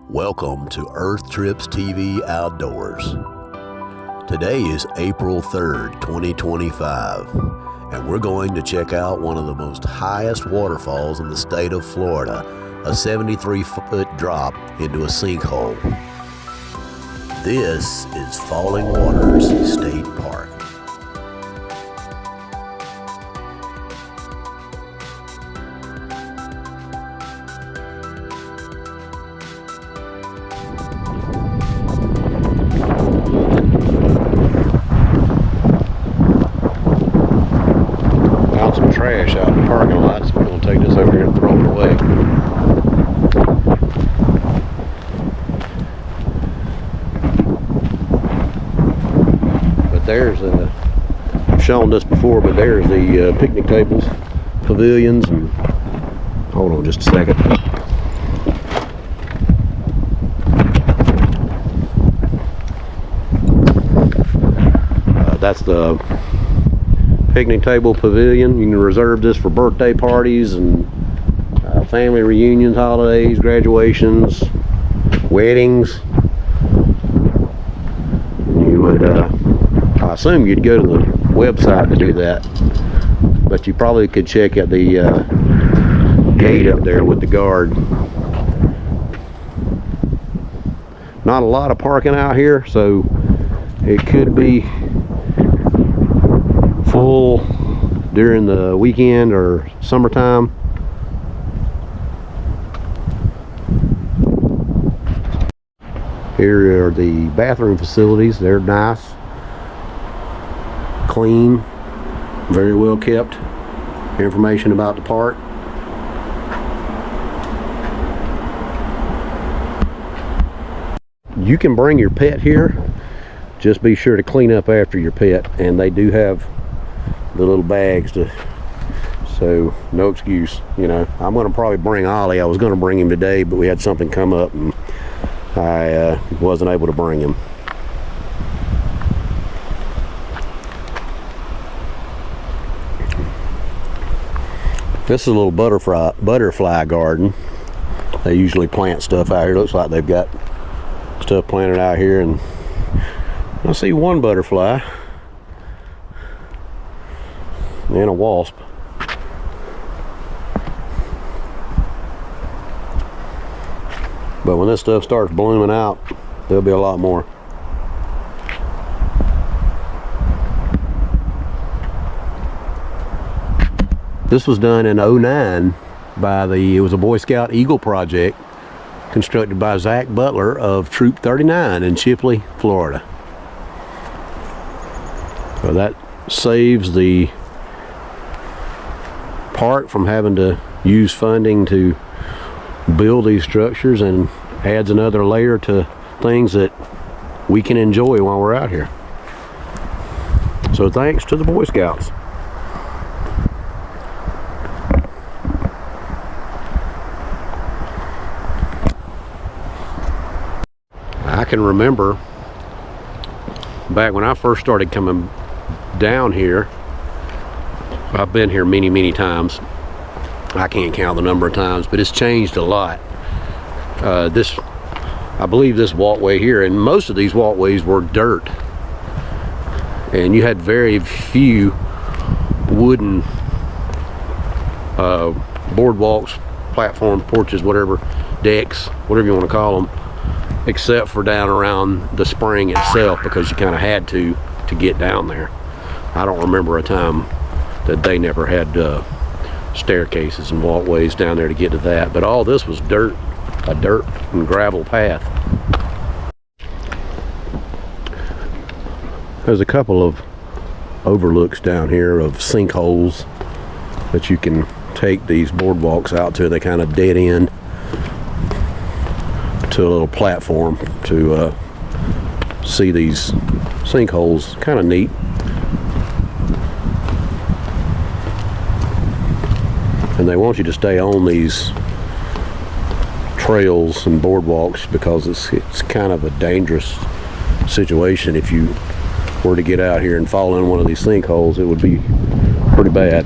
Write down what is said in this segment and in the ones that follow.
Welcome to Earth Trips TV Outdoors. Today is April 3rd, 2025, and we're going to check out one of the most highest waterfalls in the state of Florida, a 73-foot drop into a sinkhole. This is Falling Waters State Park. Some trash out in the parking lot, so we're going to take this over here and throw it away. But there's I've shown this before, but there's the picnic tables, pavilions, and hold on just a second. That's the picnic table pavilion. You can reserve this for birthday parties and family reunions, holidays, graduations, weddings. You would, I assume you'd go to the website to do that, but you probably could check at the gate up there with the guard. Not a lot of parking out here, so it could be full during the weekend or summertime. Here are the bathroom facilities. They're nice, clean, very well kept. Information about the park. You can bring your pet here. Just be sure to clean up after your pet, and they do have the little bags so no excuse. You know, I'm going to probably bring Ollie. I was going to bring him today, but we had something come up and I wasn't able to bring him. This is a little butterfly garden. They usually plant stuff out here. Looks like they've got stuff planted out here, and I see one butterfly and a wasp. But when this stuff starts blooming out, there'll be a lot more. This was done in '09 by it was a Boy Scout Eagle project constructed by Zach Butler of Troop 39 in Chipley, Florida. So that saves the park from having to use funding to build these structures, and adds another layer to things that we can enjoy while we're out here. So thanks to the Boy Scouts. I can remember back when I first started coming down here. I've been here many times. I can't count the number of times, but it's changed a lot. I believe this walkway here, and most of these walkways were dirt, and you had very few wooden boardwalks, platforms, porches, whatever, decks, whatever you want to call them, except for down around the spring itself, because you kind of had to get down there. I don't remember a time that they never had staircases and walkways down there to get to that, but all this was dirt, a dirt and gravel path. There's a couple of overlooks down here of sinkholes that you can take these boardwalks out to. They kind of dead end to a little platform to see these sinkholes. Kind of neat. And they want you to stay on these trails and boardwalks because it's kind of a dangerous situation. If you were to get out here and fall in one of these sinkholes, it would be pretty bad.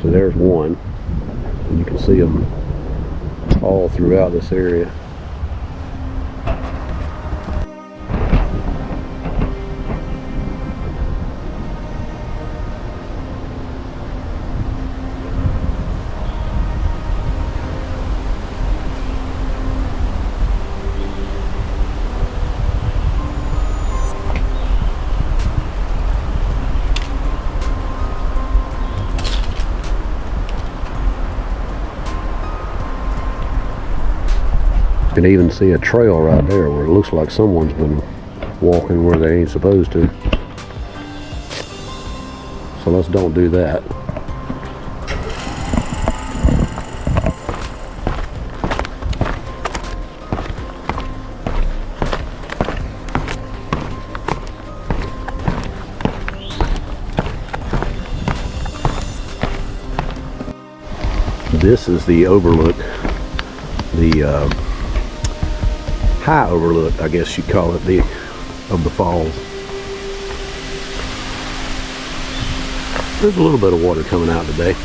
So there's one. You can see them all throughout this area. You can even see a trail right there where it looks like someone's been walking where they ain't supposed to. So let's don't do that. This is the overlook, the high overlook, I guess you'd call it, of the falls. There's a little bit of water coming out today.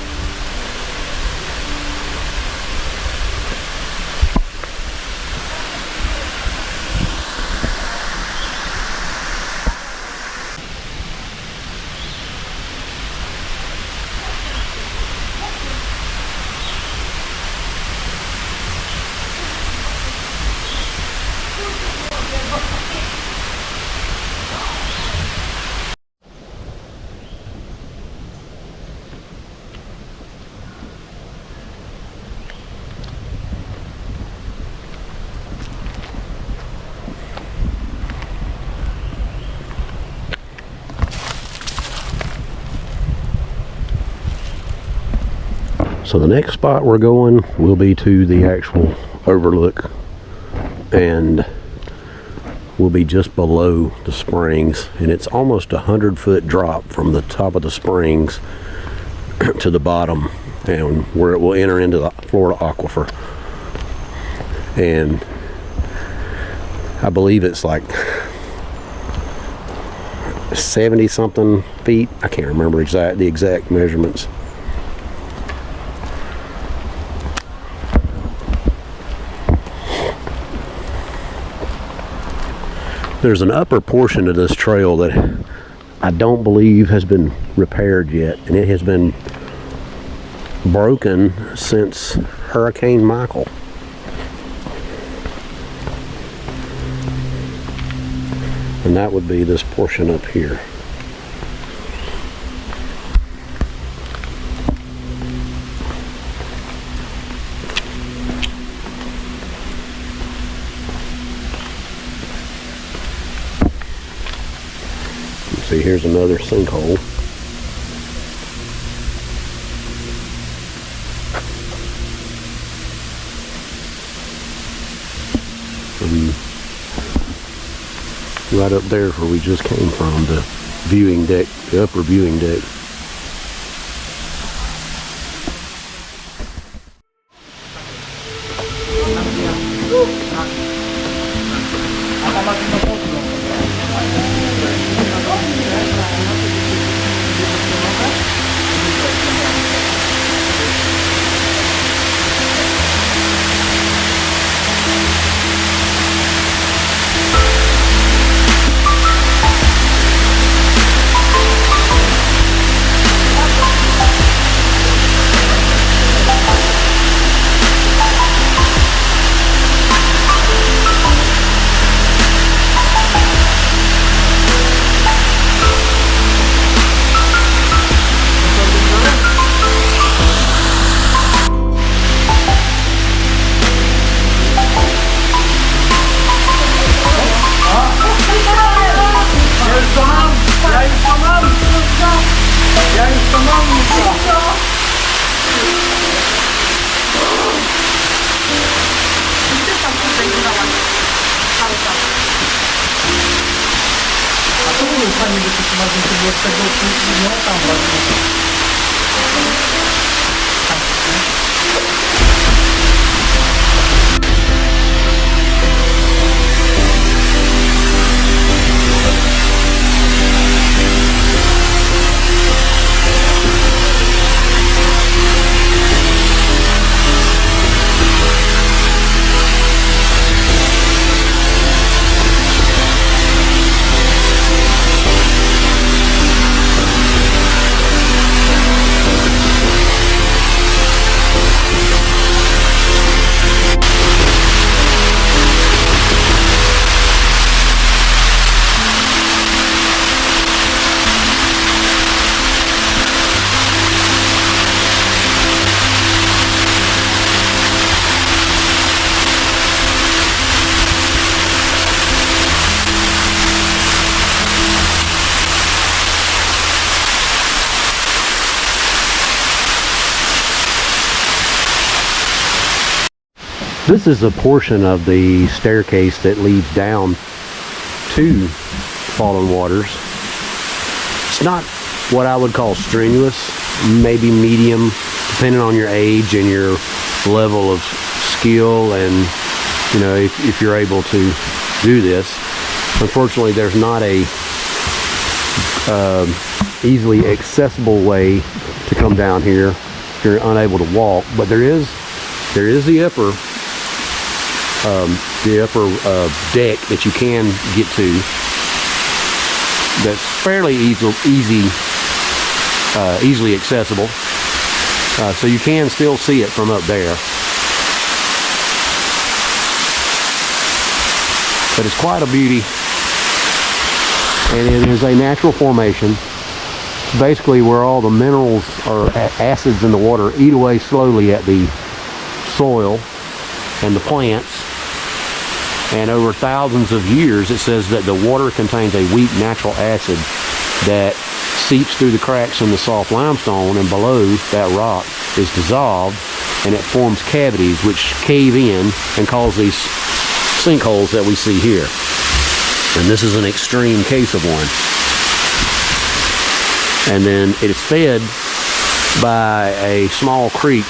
So the next spot we're going will be to the actual overlook, and we'll be just below the springs, and it's almost 100-foot drop from the top of the springs to the bottom, and where it will enter into the Florida aquifer. And I believe it's like 70 something feet. I can't remember the exact measurements. There's an upper portion of this trail that I don't believe has been repaired yet, and it has been broken since Hurricane Michael. And that would be this portion up here. See, here's another sinkhole. Right up there where we just came from, the viewing deck, the upper viewing deck. This is a portion of the staircase that leads down to Fallen Waters. It's not what I would call strenuous, maybe medium, depending on your age and your level of skill, and you know, if you're able to do this. Unfortunately, there's not a easily accessible way to come down here if you're unable to walk, but there is the upper deck that you can get to, that's fairly easily accessible, so you can still see it from up there. But it's quite a beauty, and it is a natural formation, basically where all the minerals or acids in the water eat away slowly at the soil and the plants. And over thousands of years, it says that the water contains a weak natural acid that seeps through the cracks in the soft limestone, and below that rock is dissolved, and it forms cavities which cave in and cause these sinkholes that we see here. And this is an extreme case of one. And then it is fed by a small creek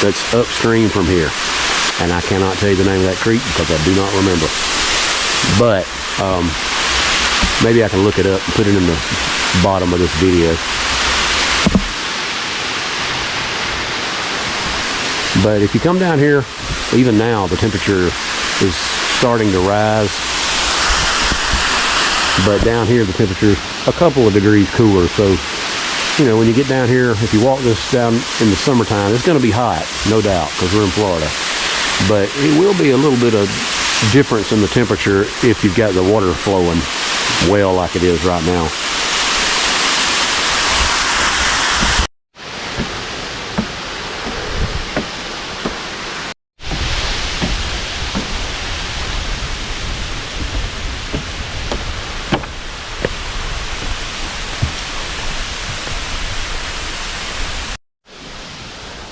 that's upstream from here. And I cannot tell you the name of that creek because I do not remember. But maybe I can look it up and put it in the bottom of this video. But if you come down here, even now the temperature is starting to rise. But down here the temperature is a couple of degrees cooler. So, you know, when you get down here, if you walk this down in the summertime, it's going to be hot, no doubt, because we're in Florida. But it will be a little bit of difference in the temperature if you've got the water flowing well like it is right now.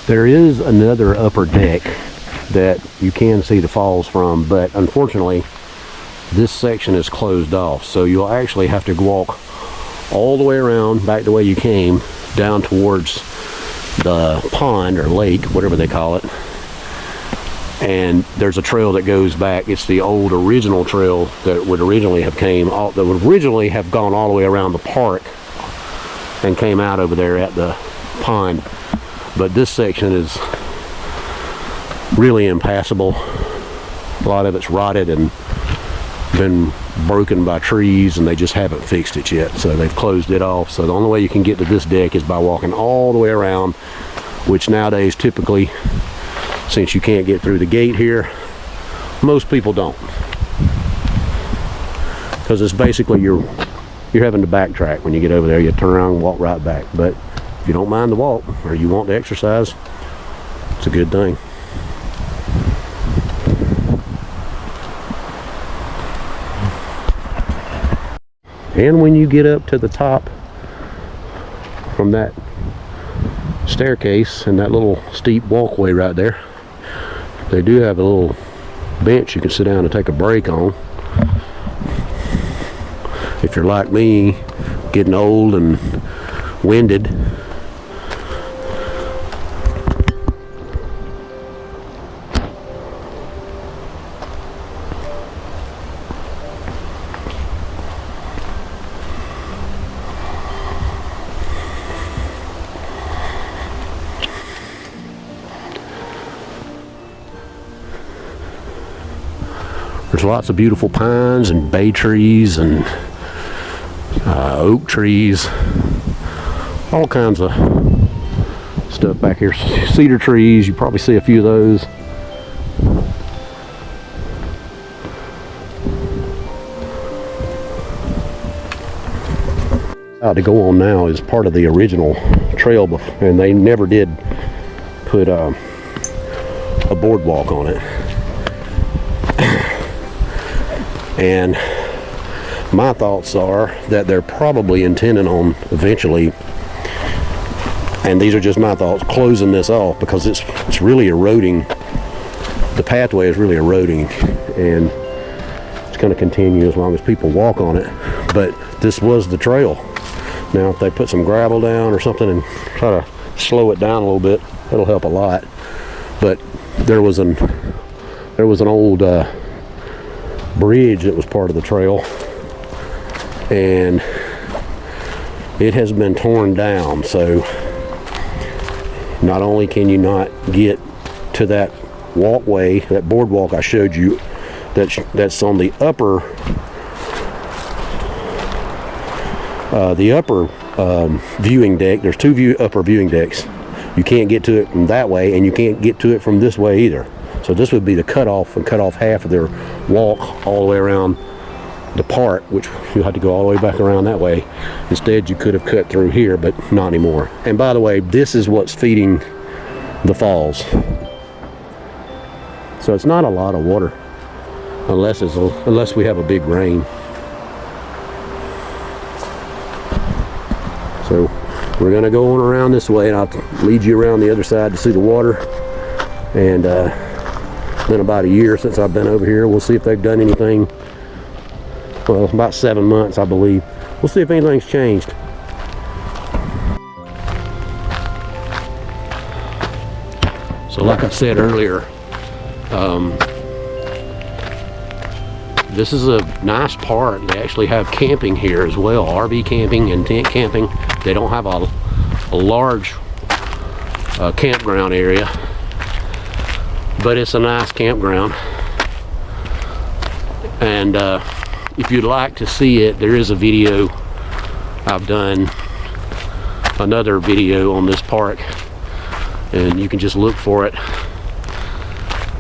There is another upper deck that you can see the falls from, but unfortunately this section is closed off, so you'll actually have to walk all the way around back the way you came down towards the pond or lake, whatever they call it. And there's a trail that goes back. It's the old original trail that would originally have gone all the way around the park and came out over there at the pond. But this section is really impassable. A lot of it's rotted and been broken by trees, and they just haven't fixed it yet, so they've closed it off. So the only way you can get to this deck is by walking all the way around, which nowadays typically, since you can't get through the gate here, most people don't, because it's basically you're having to backtrack when you get over there. You turn around and walk right back. But if you don't mind the walk, or you want to exercise, it's a good thing. And when you get up to the top from that staircase and that little steep walkway right there, they do have a little bench you can sit down and take a break on. If you're like me, getting old and winded. There's lots of beautiful pines and bay trees and oak trees, all kinds of stuff back here. Cedar trees, you probably see a few of those. Out to go on now is part of the original trail, and they never did put a boardwalk on it. And my thoughts are that they're probably intending on eventually, and these are just my thoughts, closing this off, because it's really eroding the pathway is really eroding, and it's going to continue as long as people walk on it. But this was the trail. Now if they put some gravel down or something and try to slow it down a little bit, that'll help a lot. But there was an old bridge that was part of the trail, and it has been torn down, so not only can you not get to that walkway, that boardwalk I showed you, that's on the upper viewing deck. There's two upper viewing decks. You can't get to it from that way, and you can't get to it from this way either. So this would be the cutoff, and cut off half of their walk all the way around the park, which you'll have to go all the way back around that way. Instead, you could have cut through here, but not anymore. And by the way, this is what's feeding the falls. So it's not a lot of water, unless we have a big rain. So we're gonna go on around this way, and I'll lead you around the other side to see the water. And it's been about a year since I've been over here. We'll see if they've done anything. Well, about 7 months, I believe. We'll see if anything's changed. So like I said earlier, this is a nice park. They actually have camping here as well, RV camping and tent camping. They don't have a large campground area, but it's a nice campground. And if you'd like to see it, there is a video. I've done another video on this park, and you can just look for it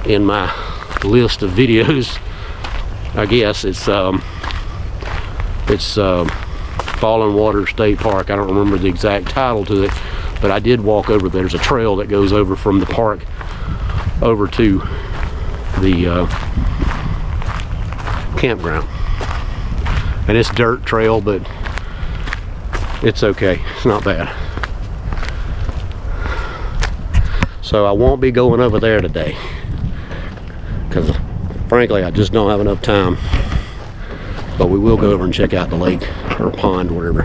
in my list of videos. I guess it's Fallen Water State Park. I don't remember the exact title to it, but I did walk over. There's a trail that goes over from the park over to the campground, and it's dirt trail, but it's okay. It's not bad. So I won't be going over there today, because frankly I just don't have enough time. But we will go over and check out the lake or pond, whatever.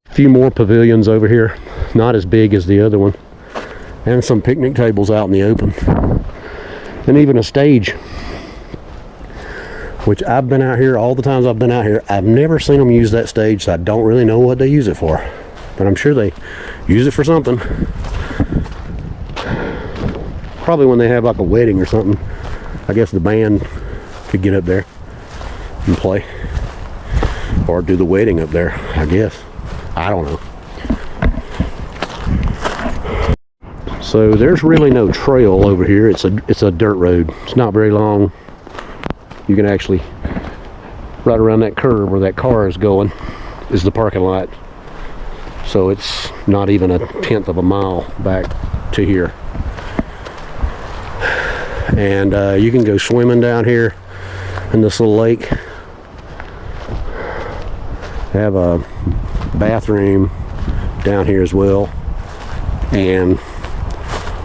A few more pavilions over here, not as big as the other one, and some picnic tables out in the open, and even a stage, which I've been out here all the times I've been out here. I've never seen them use that stage, so I don't really know what they use it for, but I'm sure they use it for something. Probably when they have like a wedding or something. I guess the band could get up there and play, or do the wedding up there, I guess. I don't know. So there's really no trail over here. It's a dirt road. It's not very long. You can actually, right around that curve where that car is going is the parking lot. So it's not even a 1/10 of a mile back to here. And you can go swimming down here in this little lake. They have a bathroom down here as well, and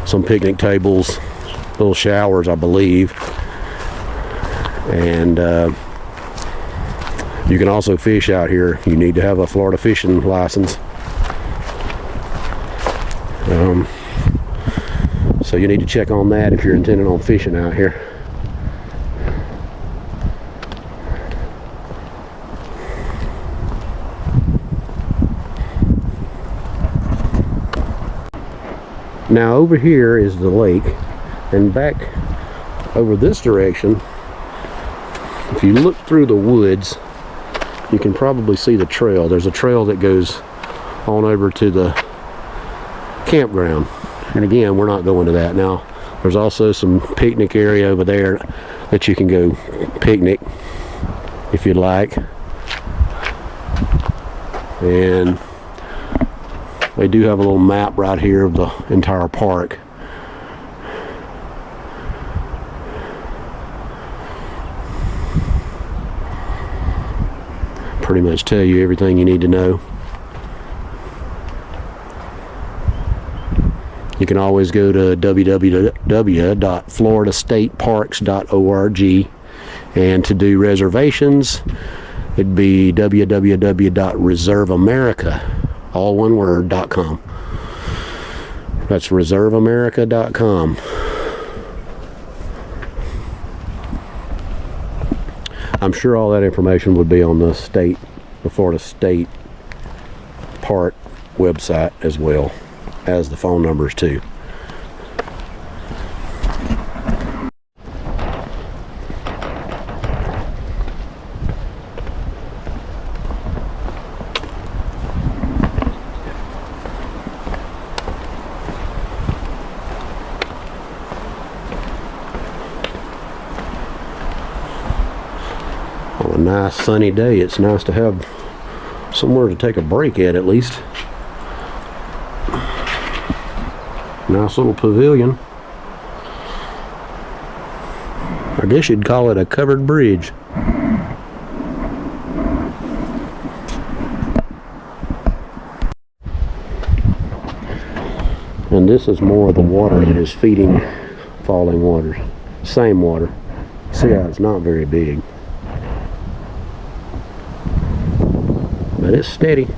some picnic tables, little showers, I believe. And you can also fish out here. You need to have a Florida fishing license. So you need to check on that if you're intending on fishing out here. Now over here is the lake, and back over this direction, if you look through the woods, you can probably see the trail. There's a trail that goes on over to the campground. And again, we're not going to that. Now, there's also some picnic area over there that you can go picnic if you'd like. And they do have a little map right here of the entire park. Pretty much tell you everything you need to know. You can always go to www.floridastateparks.org, and to do reservations, it'd be www.reserveamerica, all one word, .com. That's reserveamerica.com. I'm sure all that information would be on the Florida State Park website, as well as the phone numbers too. On a nice sunny day, it's nice to have somewhere to take a break at least. Nice little pavilion. I guess you'd call it a covered bridge. And this is more of the water that is feeding falling waters. Same water. See how it's not very big, but it's steady.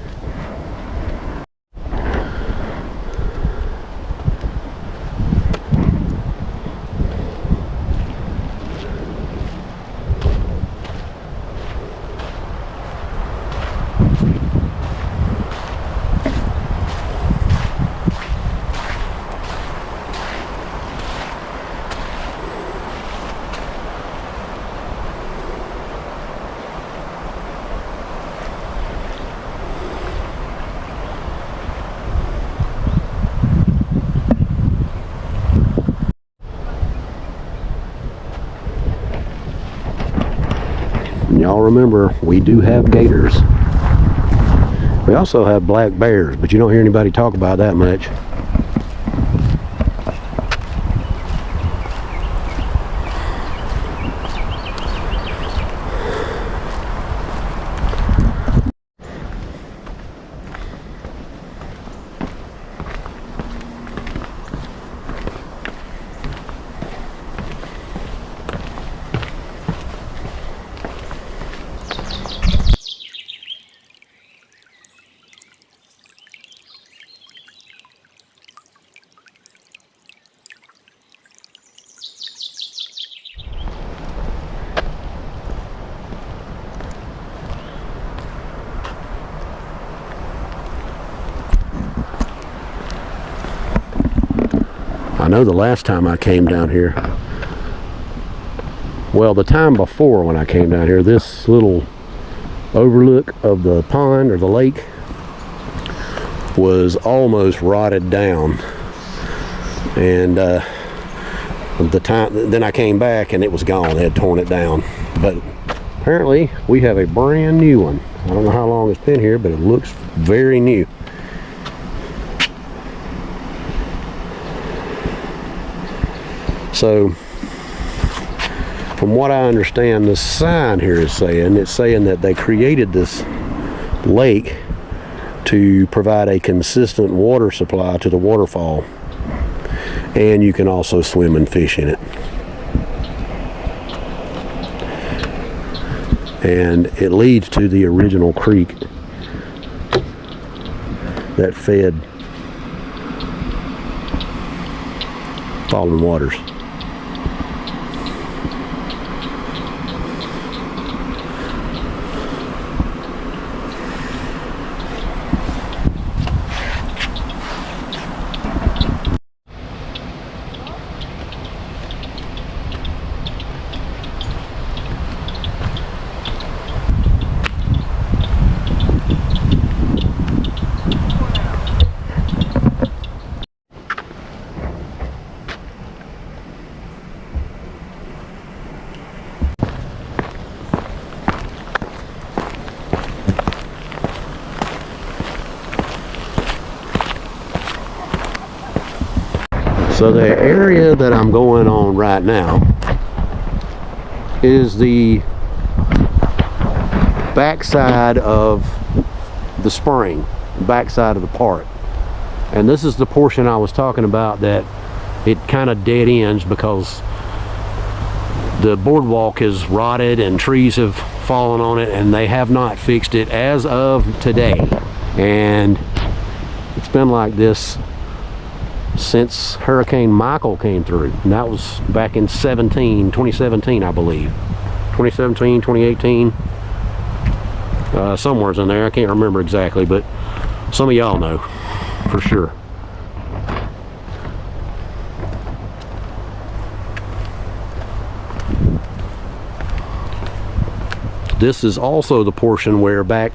Y'all remember, we do have gators. We also have black bears, but you don't hear anybody talk about that much. I know the last time I came down here, well, the time before when I came down here, this little overlook of the pond or the lake was almost rotted down. And then I came back and it was gone. They had torn it down. But apparently we have a brand new one. I don't know how long it's been here, but it looks very new. So, from what I understand, the sign here is saying, it's saying that they created this lake to provide a consistent water supply to the waterfall, and you can also swim and fish in it. And it leads to the original creek that fed Fallen Waters. So the area that I'm going on right now is the backside of the spring, backside of the park. And this is the portion I was talking about that it kind of dead ends because the boardwalk is rotted and trees have fallen on it, and they have not fixed it as of today. And it's been like this since Hurricane Michael came through, and that was back in 2017, I believe. 2017, 2018, somewhere's in there. I can't remember exactly, but some of y'all know for sure. This is also the portion where back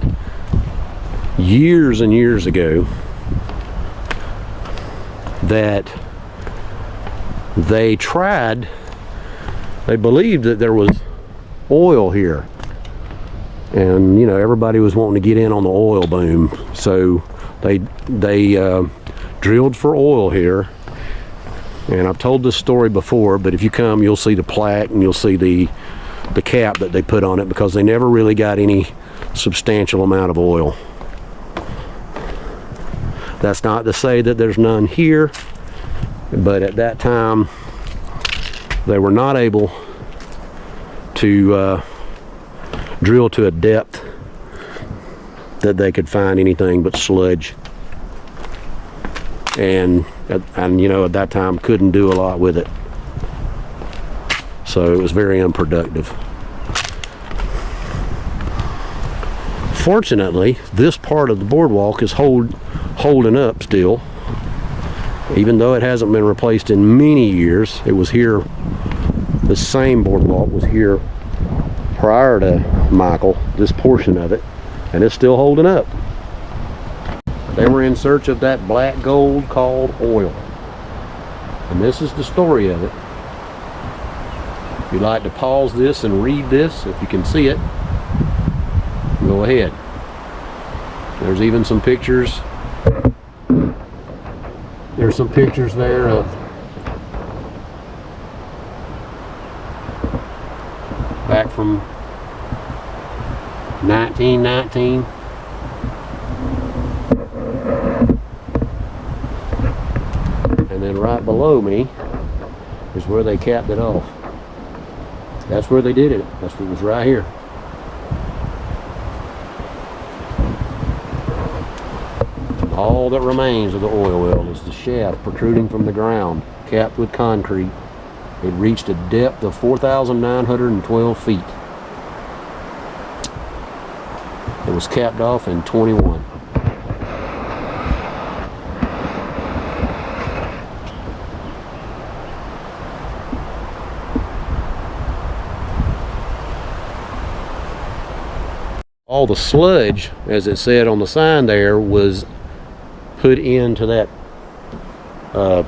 years and years ago that they believed that there was oil here, and you know, everybody was wanting to get in on the oil boom, so they drilled for oil here. And I've told this story before, but if you come, you'll see the plaque and you'll see the cap that they put on it, because they never really got any substantial amount of oil. That's not to say that there's none here, but at that time they were not able to drill to a depth that they could find anything but sludge, and you know, at that time couldn't do a lot with it, so it was very unproductive. Fortunately, this part of the boardwalk is holding up still, even though it hasn't been replaced in many years. It was here, the same boardwalk was here prior to Michael, this portion of it, and it's still holding up. They were in search of that black gold called oil, and this is the story of it. If you'd like to pause this and read this, if you can see it, go ahead. There's even some pictures. There's some pictures there of back from 1919. And then right below me is where they capped it off. That's where they did it. That's what was right here. All that remains of the oil well is the shaft protruding from the ground, capped with concrete. It reached a depth of 4,912 feet. It was capped off in 21. All the sludge, as it said on the sign there, was put into that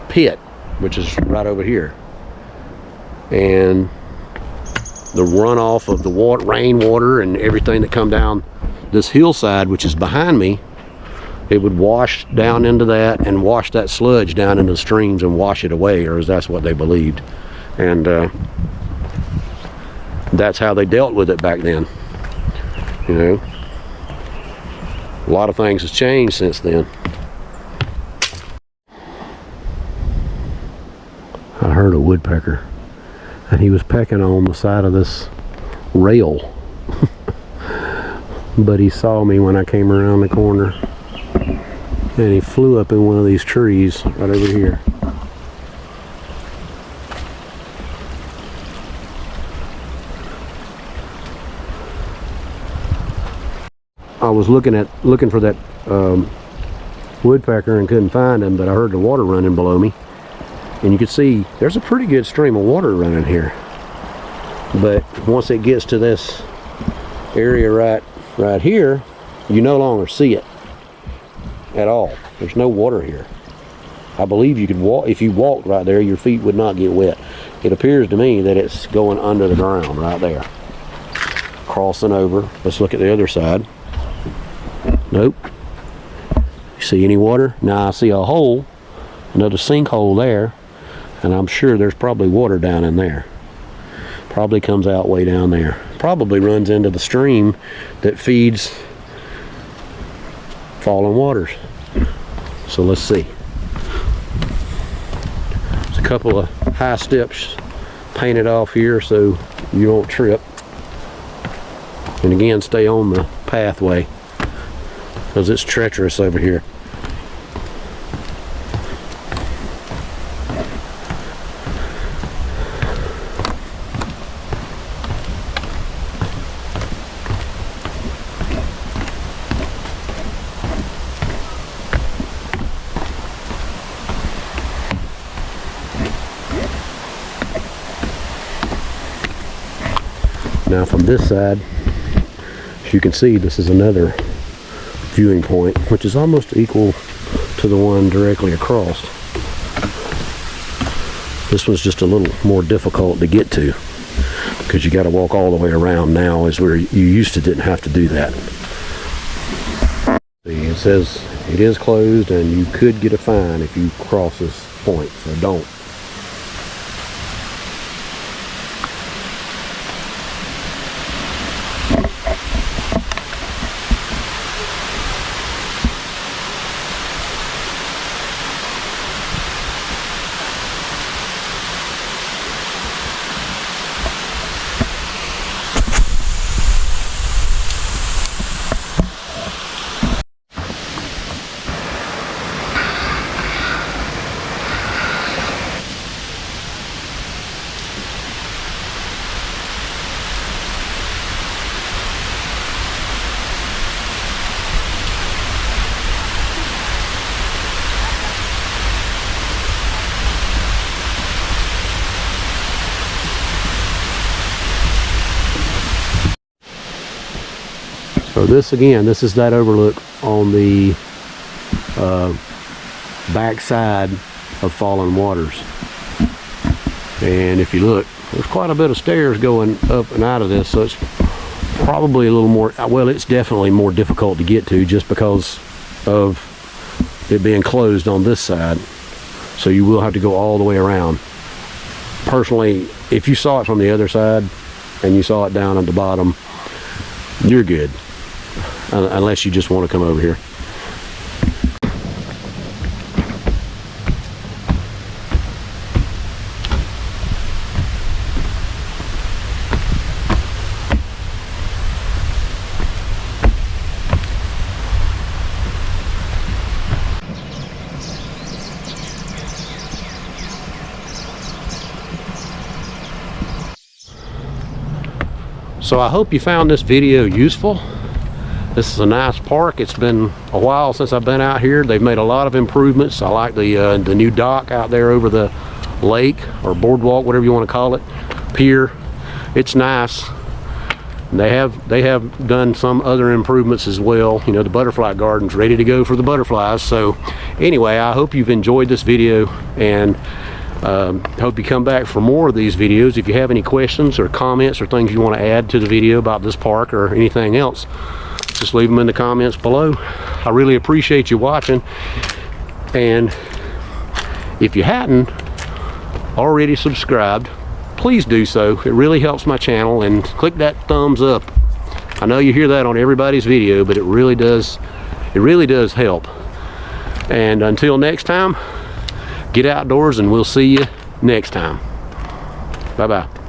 pit, which is right over here. And the runoff of the rainwater and everything that come down this hillside, which is behind me, it would wash down into that and wash that sludge down into the streams and wash it away, or that's what they believed. And that's how they dealt with it back then. You know, a lot of things has changed since then. I heard a woodpecker, and he was pecking on the side of this rail. But he saw me when I came around the corner, and he flew up in one of these trees right over here. I was looking for that woodpecker and couldn't find him, but I heard the water running below me, and you can see there's a pretty good stream of water running here. But once it gets to this area right here, you no longer see it at all. There's no water here. I believe you could walk, if you walked right there, your feet would not get wet. It appears to me that it's going under the ground right there, crossing over. Let's look at the other side. Nope. You see any water? Now I see a hole, another sinkhole there, and I'm sure there's probably water down in there. Probably comes out way down there. Probably runs into the stream that feeds Fallen Waters. So let's see. couple of high steps painted off here so you don't trip. And again, stay on the pathway because it's treacherous over here. Now from this side, as you can see, this is another viewing point, which is almost equal to the one directly across. This one's just a little more difficult to get to because you got to walk all the way around now, is where you used to didn't have to do that. See, it says it is closed and you could get a fine if you cross this point, so don't. So this is that overlook on the back side of Fallen Waters. And if you look, there's quite a bit of stairs going up and out of this, so it's probably a little more, well, it's definitely more difficult to get to just because of it being closed on this side. So you will have to go all the way around. Personally, if you saw it from the other side and you saw it down at the bottom, you're good. Unless you just want to come over here. So I hope you found this video useful. This is a nice park. It's been a while since I've been out here. They've made a lot of improvements. I like the new dock out there over the lake, or boardwalk, whatever you want to call it, pier. It's nice. They have done some other improvements as well. You know, the butterfly garden's ready to go for the butterflies. So anyway, I hope you've enjoyed this video, and hope you come back for more of these videos. If you have any questions or comments or things you want to add to the video about this park or anything else, just leave them in the comments below. I really appreciate you watching, and if you hadn't already subscribed, please do so. It really helps my channel, and click that thumbs up. I know you hear that on everybody's video, but it really does help. And until next time, get outdoors, and we'll see you next time. Bye bye.